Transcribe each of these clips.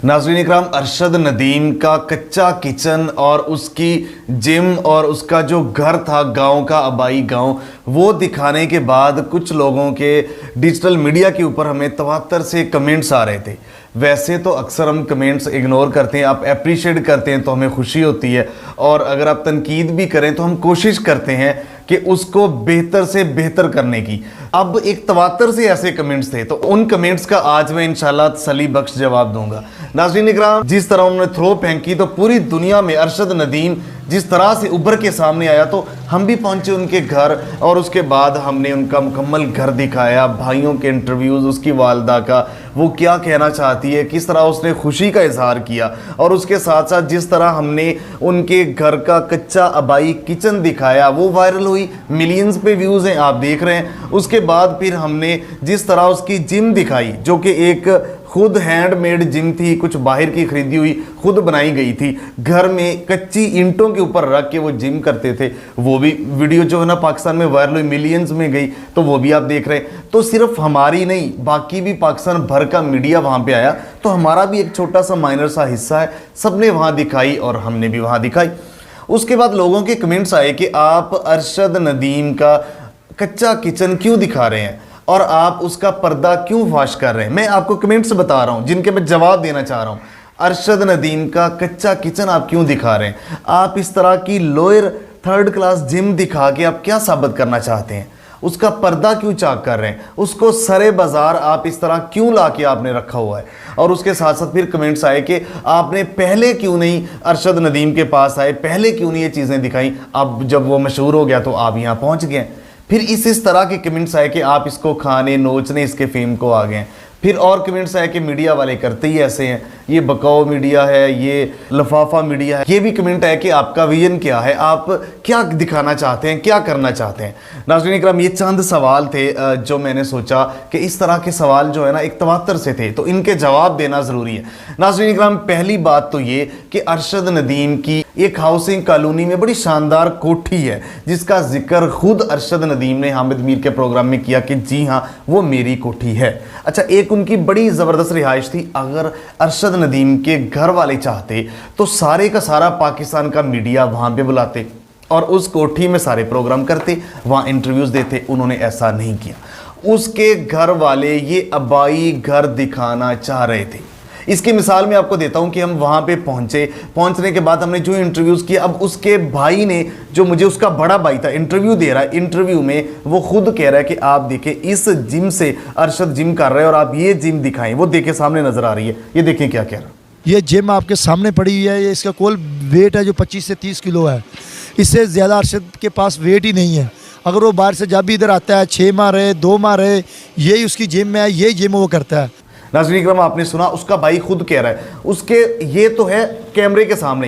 नाज़रीन इकराम, अरशद नदीम का कच्चा किचन और उसकी जिम और उसका जो घर था गांव का, आबाई गांव, वो दिखाने के बाद कुछ लोगों के डिजिटल मीडिया के ऊपर हमें तवातर से कमेंट्स आ रहे थे। वैसे तो अक्सर हम कमेंट्स इग्नोर करते हैं, आप अप्रिशिएट करते हैं तो हमें खुशी होती है, और अगर आप तनकीद भी करें तो हम कोशिश करते हैं कि उसको बेहतर से बेहतर करने की। अब एक तवातर से ऐसे कमेंट्स थे, तो उन कमेंट्स का आज मैं इंशाल्लाह तसल्ली बख्श जवाब दूंगा। नाज़रीन इकराम, जिस तरह उन्होंने थ्रो फेंकी तो पूरी दुनिया में अरशद नदीम जिस तरह से उभर के सामने आया, तो हम भी पहुंचे उनके घर और उसके बाद हमने उनका मुकम्मल घर दिखाया, भाइयों के इंटरव्यूज़, उसकी वालदा का, वो क्या कहना चाहती है, किस तरह उसने खुशी का इजहार किया, और उसके साथ साथ जिस तरह हमने उनके घर का कच्चा आबाई किचन दिखाया, वो वायरल हुई, मिलियंस पे व्यूज़ हैं, आप देख रहे हैं। उसके बाद फिर हमने जिस तरह उसकी जिम दिखाई, जो कि एक खुद हैंडमेड जिम थी, कुछ बाहर की खरीदी हुई, खुद बनाई गई थी, घर में कच्ची ईंटों के ऊपर रख के वो जिम करते थे, वो भी वीडियो जो है ना पाकिस्तान में वायरल हुई, मिलियंस में गई, तो वो भी आप देख रहे हैं। तो सिर्फ हमारी नहीं, बाकी भी पाकिस्तान भर का मीडिया वहाँ पे आया, तो हमारा भी एक छोटा सा माइनर सा हिस्सा है, सबने वहाँ दिखाई और हमने भी वहाँ दिखाई। उसके बाद लोगों के कमेंट्स आए कि आप अरशद नदीम का कच्चा किचन क्यों दिखा रहे हैं और आप उसका पर्दा क्यों फाश कर रहे हैं। मैं आपको कमेंट्स बता रहा हूं जिनके मैं जवाब देना चाह रहा हूं। अरशद नदीम का कच्चा किचन आप क्यों दिखा रहे हैं? आप इस तरह की लोअर थर्ड क्लास जिम दिखा के आप क्या साबित करना चाहते हैं? उसका पर्दा क्यों चाक कर रहे हैं? उसको सरे बाजार आप इस तरह क्यों ला के आपने रखा हुआ है? और उसके साथ साथ फिर कमेंट्स आए कि आपने पहले क्यों नहीं अरशद नदीम के पास आए, पहले क्यों नहीं ये चीज़ें दिखाई, अब जब वो मशहूर हो गया तो आप यहाँ पहुँच गए। फिर इस तरह के कमेंट्स आए कि आप इसको खाने नोचने इसके फेम को आ गए। फिर और कमेंट्स आए कि मीडिया वाले करते ही ऐसे हैं, ये बकाऊ मीडिया है, ये लफाफा मीडिया है। ये भी कमेंट है कि आपका विजन क्या है, आप क्या दिखाना चाहते हैं, क्या करना चाहते हैं। नाज़रीन इकराम, ये चंद सवाल थे जो मैंने सोचा कि इस तरह के सवाल जो है ना एक तवातर से थे, तो इनके जवाब देना ज़रूरी है। नाज़रीन इकराम, पहली बात तो ये कि अरशद नदीम की एक हाउसिंग कॉलोनी में बड़ी शानदार कोठी है, जिसका जिक्र खुद अरशद नदीम ने हामिद मीर के प्रोग्राम में किया कि जी हाँ, वो मेरी कोठी है। अच्छा, एक उनकी बड़ी ज़बरदस्त रिहाइश थी। अगर अरशद नदीम के घर वाले चाहते तो सारे का सारा पाकिस्तान का मीडिया वहाँ पे बुलाते और उस कोठी में सारे प्रोग्राम करते, वहाँ इंटरव्यूज़ देते। उन्होंने ऐसा नहीं किया। उसके घर वाले ये आबाई घर दिखाना चाह रहे थे। इसकी मिसाल मैं आपको देता हूं कि हम वहां पे पहुंचने के बाद हमने जो इंटरव्यूज़ किया, अब उसके भाई ने, जो मुझे उसका बड़ा भाई था, इंटरव्यू दे रहा है, इंटरव्यू में वो खुद कह रहा है कि आप देखें इस जिम से अरशद जिम कर रहे हैं और आप ये जिम दिखाएं। वो देखें सामने नजर आ रही है, ये देखें क्या कह रहा है। ये जिम आपके सामने पड़ी हुई है, ये इसका कुल वेट है जो 25 से 30 किलो है। इससे ज़्यादा अरशद के पास वेट ही नहीं है। अगर वो बाहर से जब भी इधर आता है, 6 माह रहे, 2 माह रहे, यही उसकी जिम है, ये जिम वो करता है। नाज़रीन इकराम, आपने सुना, उसका भाई खुद कह रहा है, उसके ये तो है कैमरे के सामने,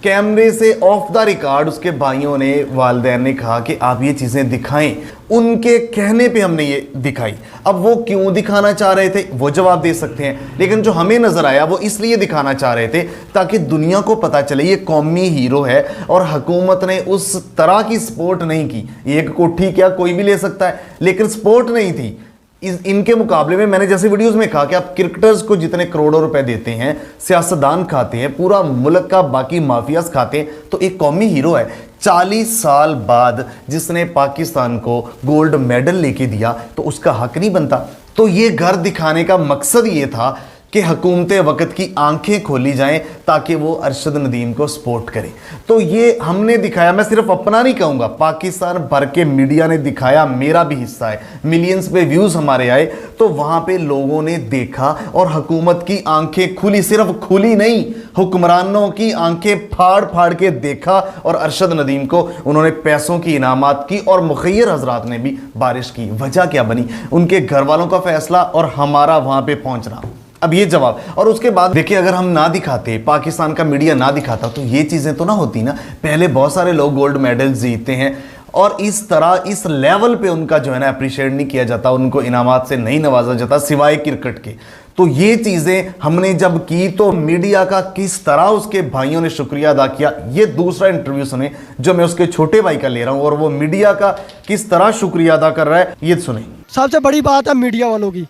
कैमरे से ऑफ द रिकॉर्ड उसके भाइयों ने, वालिदैन ने कहा कि आप ये चीज़ें दिखाएं। उनके कहने पे हमने ये दिखाई। अब वो क्यों दिखाना चाह रहे थे वो जवाब दे सकते हैं, लेकिन जो हमें नज़र आया वो इसलिए दिखाना चाह रहे थे ताकि दुनिया को पता चले ये कौमी हीरो है, और हुकूमत ने उस तरह की सपोर्ट नहीं की। एक कोठी क्या कोई भी ले सकता है, लेकिन सपोर्ट नहीं थी। इनके मुकाबले में मैंने जैसे वीडियोस में कहा कि आप क्रिकेटर्स को जितने करोड़ों रुपए देते हैं, सियासतदान खाते हैं, पूरा मुल्क का बाकी माफियाज खाते हैं, तो एक कौमी हीरो है 40 साल बाद जिसने पाकिस्तान को गोल्ड मेडल लेके दिया, तो उसका हक नहीं बनता। तो ये घर दिखाने का मकसद ये था कि हुकूमत वक़्त की आंखें खोली जाएं ताकि वो अरशद नदीम को सपोर्ट करें। तो ये हमने दिखाया, मैं सिर्फ अपना नहीं कहूँगा, पाकिस्तान भर के मीडिया ने दिखाया, मेरा भी हिस्सा है। मिलियंस पे व्यूज़ हमारे आए, तो वहाँ पे लोगों ने देखा और हुकूमत की आंखें खुली, सिर्फ खुली नहीं, हुक्मरानों की आंखें फाड़ फाड़ के देखा, और अरशद नदीम को उन्होंने पैसों की इनामात की और मुखैर हजरात ने भी बारिश की। वजह क्या बनी? उनके घर वालों का फैसला और हमारा वहाँ पे पहुँचना। अब ये जवाब, और उसके बाद देखिए, अगर हम ना दिखाते, पाकिस्तान का मीडिया ना दिखाता, तो ये चीज़ें तो ना होती ना। पहले बहुत सारे लोग गोल्ड मेडल जीतते हैं और इस तरह इस लेवल पे उनका जो है ना अप्रिशिएट नहीं किया जाता, उनको इनामात से नहीं नवाजा जाता सिवाय क्रिकेट के। तो ये चीज़ें हमने जब की तो मीडिया का किस तरह उसके भाइयों ने शुक्रिया अदा किया। ये दूसरा इंटरव्यू सुने जो मैं उसके छोटे भाई का ले रहा हूँ, और वो मीडिया का किस तरह शुक्रिया अदा कर रहा है, ये सुने। सबसे बड़ी बात है मीडिया वालों की,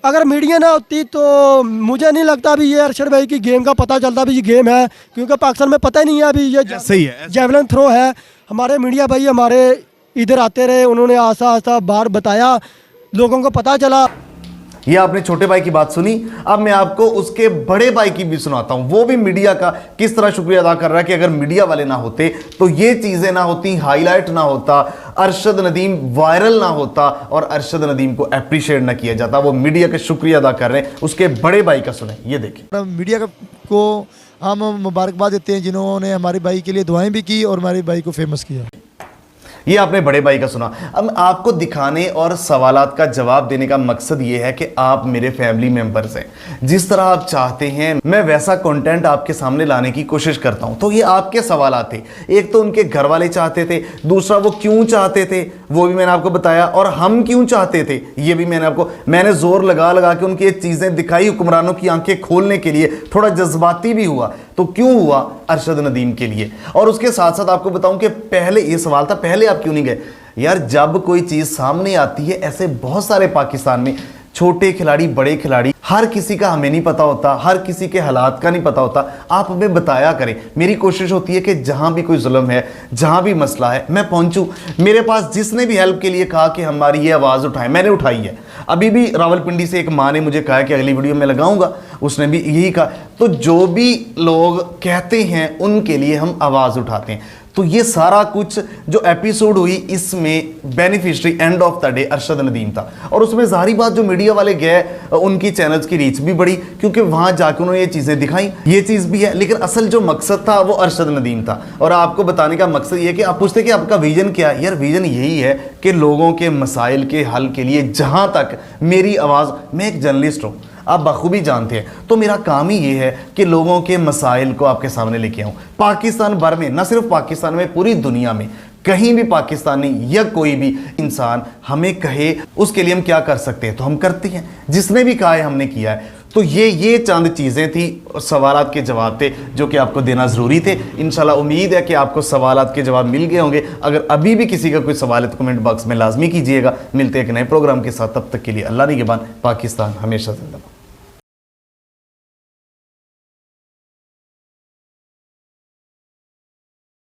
अगर मीडिया ना होती तो मुझे नहीं लगता अभी ये अरशद भाई की गेम का पता चलता अभी ये गेम है, क्योंकि पाकिस्तान में पता ही नहीं है अभी ये सही है। जेवलिन थ्रो है। हमारे मीडिया भाई हमारे इधर आते रहे, उन्होंने आस्ता आस्ता बाहर बताया, लोगों को पता चला। ये आपने छोटे भाई की बात सुनी, अब मैं आपको उसके बड़े भाई की भी सुनाता हूं। वो भी मीडिया का किस तरह शुक्रिया अदा कर रहा है कि अगर मीडिया वाले ना होते तो ये चीजें ना होती, हाईलाइट ना होता, अरशद नदीम वायरल ना होता और अरशद नदीम को अप्रिशिएट ना किया जाता। वो मीडिया का शुक्रिया अदा कर रहे हैं। उसके बड़े भाई का सुने, ये देखिए। मीडिया को हम मुबारकबाद देते हैं जिन्होंने हमारे भाई के लिए दुआएं भी की और हमारे भाई को फेमस किया। ये आपने बड़े भाई का सुना। अब आपको दिखाने और सवालात का जवाब देने का मकसद ये है कि आप मेरे फैमिली मेंबर्स हैं, जिस तरह आप चाहते हैं मैं वैसा कंटेंट आपके सामने लाने की कोशिश करता हूं। तो ये आपके सवालात थे, एक तो उनके घर वाले चाहते थे, दूसरा वो क्यों चाहते थे वो भी मैंने आपको बताया, और हम क्यों चाहते थे ये भी मैंने जोर लगा लगा के उनकी ये चीजें दिखाई, हुक्मरानों की आंखें खोलने के लिए, थोड़ा जज्बाती भी हुआ। तो क्यों हुआ? अरशद नदीम के लिए। और उसके साथ साथ आपको बताऊं कि पहले ये सवाल था, पहले आप क्यों नहीं गए? यार जब कोई चीज सामने आती है, ऐसे बहुत सारे पाकिस्तान में छोटे खिलाड़ी, बड़े खिलाड़ी, हर किसी का हमें नहीं पता होता, हर किसी के हालात का नहीं पता होता। आप हमें बताया करें। मेरी कोशिश होती है कि जहां भी कोई जुल्म है, जहां भी मसला है, मैं पहुंचूं। मेरे पास जिसने भी हेल्प के लिए कहा कि हमारी ये आवाज़ उठाएं, मैंने उठाई है। अभी भी रावलपिंडी से एक माँ ने मुझे कहा कि अगली वीडियो में लगाऊंगा, उसने भी यही कहा। तो जो भी लोग कहते हैं उनके लिए हम आवाज़ उठाते हैं। तो ये सारा कुछ जो एपिसोड हुई, इसमें beneficiary end of the day Arshad Nadeem था। और उसमें जाहिर बात जो मीडिया वाले गए, उनकी चैनल्स की रीच भी बढ़ी, क्योंकि वहां जाकर उन्होंने ये चीज़ें दिखाई। ये चीज़ भी है, लेकिन असल जो मकसद था वो अरशद नदीम था। और आपको बताने का मकसद ये है कि आप पूछते कि आपका विजन क्या है। यार विजन यही है कि लोगों के मसाइल के हल के लिए जहां तक मेरी आवाज़, मैं एक जर्नलिस्ट हूँ, आप बखूबी जानते हैं, तो मेरा काम ही ये है कि लोगों के मसाइल को आपके सामने लेके आऊं। पाकिस्तान भर में, न सिर्फ पाकिस्तान में, पूरी दुनिया में कहीं भी पाकिस्तानी या कोई भी इंसान हमें कहे उसके लिए हम क्या कर सकते हैं तो हम करते हैं। जिसने भी कहा है हमने किया है। तो ये चंद चीज़ें थी, सवालात के जवाब थे जो कि आपको देना ज़रूरी थे। इंशाल्लाह उम्मीद है कि आपको सवालात के जवाब मिल गए होंगे। अगर अभी भी किसी का कोई सवाल है तो कमेंट बॉक्स में लाजमी कीजिएगा। मिलते हैं एक नए प्रोग्राम के साथ, तब तक के लिए अल्लाह निगहबान। पाकिस्तान हमेशा जिंदाबाद।